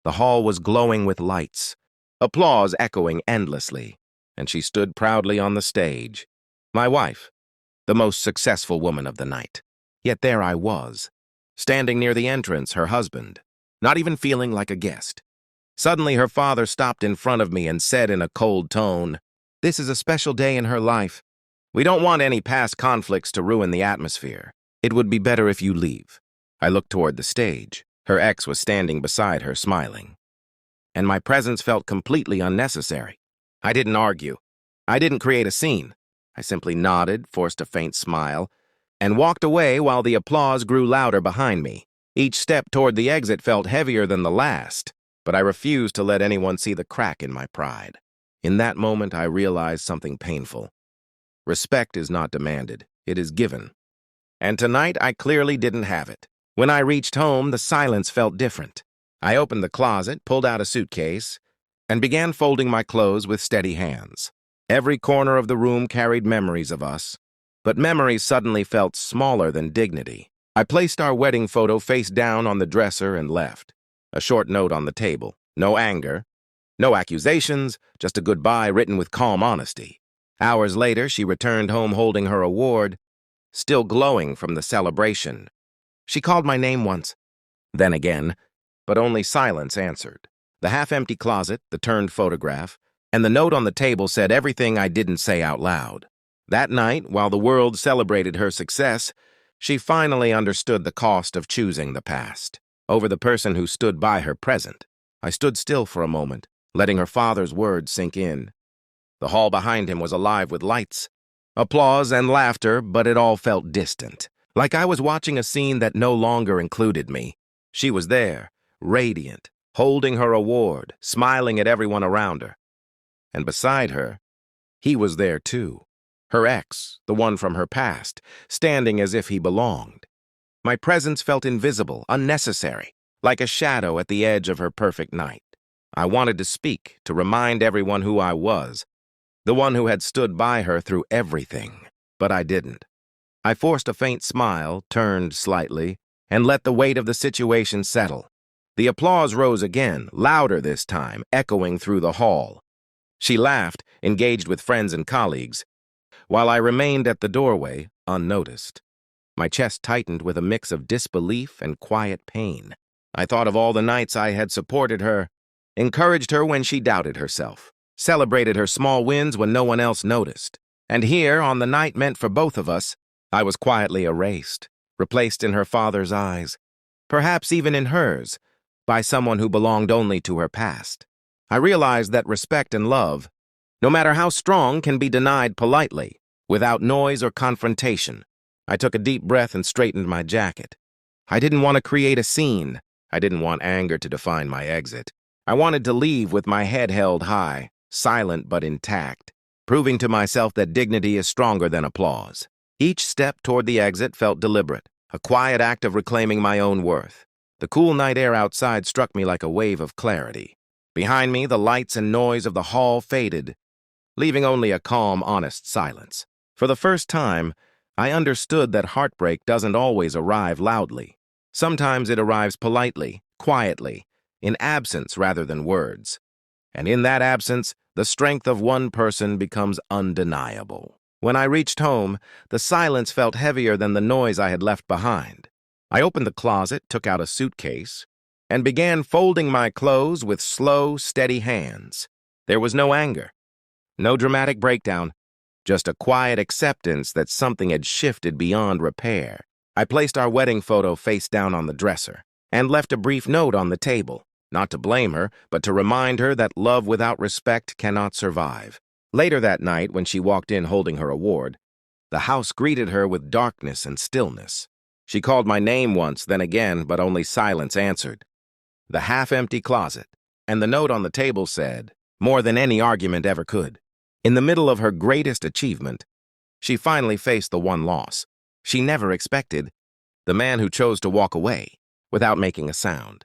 The hall was glowing with lights, applause echoing endlessly, and she stood proudly on the stage. My wife, the most successful woman of the night. Yet there I was, standing near the entrance, her husband, not even feeling like a guest. Suddenly her father stopped in front of me and said in a cold tone, "This is a special day in her life. We don't want any past conflicts to ruin the atmosphere. It would be better if you leave." I looked toward the stage. Her ex was standing beside her, smiling. And my presence felt completely unnecessary. I didn't argue. I didn't create a scene. I simply nodded, forced a faint smile, and walked away while the applause grew louder behind me. Each step toward the exit felt heavier than the last, but I refused to let anyone see the crack in my pride. In that moment, I realized something painful. Respect is not demanded, it is given. And tonight, I clearly didn't have it. When I reached home, the silence felt different. I opened the closet, pulled out a suitcase, and began folding my clothes with steady hands. Every corner of the room carried memories of us, but memories suddenly felt smaller than dignity. I placed our wedding photo face down on the dresser and left. A short note on the table. No anger, no accusations, just a goodbye written with calm honesty. Hours later, she returned home holding her award, still glowing from the celebration. She called my name once, then again, but only silence answered. The half-empty closet, the turned photograph, and the note on the table said everything I didn't say out loud. That night, while the world celebrated her success, she finally understood the cost of choosing the past over the person who stood by her present. I stood still for a moment, letting her father's words sink in. The hall behind him was alive with lights, applause and laughter, but it all felt distant, like I was watching a scene that no longer included me. She was there, radiant, holding her award, smiling at everyone around her. And beside her, he was there too. Her ex, the one from her past, standing as if he belonged. My presence felt invisible, unnecessary, like a shadow at the edge of her perfect night. I wanted to speak, to remind everyone who I was, the one who had stood by her through everything, but I didn't. I forced a faint smile, turned slightly, and let the weight of the situation settle. The applause rose again, louder this time, echoing through the hall. She laughed, engaged with friends and colleagues, while I remained at the doorway, unnoticed. My chest tightened with a mix of disbelief and quiet pain. I thought of all the nights I had supported her, encouraged her when she doubted herself, celebrated her small wins when no one else noticed. And here, on the night meant for both of us, I was quietly erased, replaced in her father's eyes, perhaps even in hers, by someone who belonged only to her past. I realized that respect and love, no matter how strong, can be denied politely, without noise or confrontation. I took a deep breath and straightened my jacket. I didn't want to create a scene. I didn't want anger to define my exit. I wanted to leave with my head held high, silent but intact, proving to myself that dignity is stronger than applause. Each step toward the exit felt deliberate, a quiet act of reclaiming my own worth. The cool night air outside struck me like a wave of clarity. Behind me, the lights and noise of the hall faded, leaving only a calm, honest silence. For the first time, I understood that heartbreak doesn't always arrive loudly. Sometimes it arrives politely, quietly, in absence rather than words. And in that absence, the strength of one person becomes undeniable. When I reached home, the silence felt heavier than the noise I had left behind. I opened the closet, took out a suitcase, and began folding my clothes with slow, steady hands. There was no anger, no dramatic breakdown, just a quiet acceptance that something had shifted beyond repair. I placed our wedding photo face down on the dresser and left a brief note on the table, not to blame her, but to remind her that love without respect cannot survive. Later that night, when she walked in holding her award, the house greeted her with darkness and stillness. She called my name once, then again, but only silence answered. The half-empty closet and the note on the table said, more than any argument ever could. In the middle of her greatest achievement, she finally faced the one loss she never expected, the man who chose to walk away without making a sound.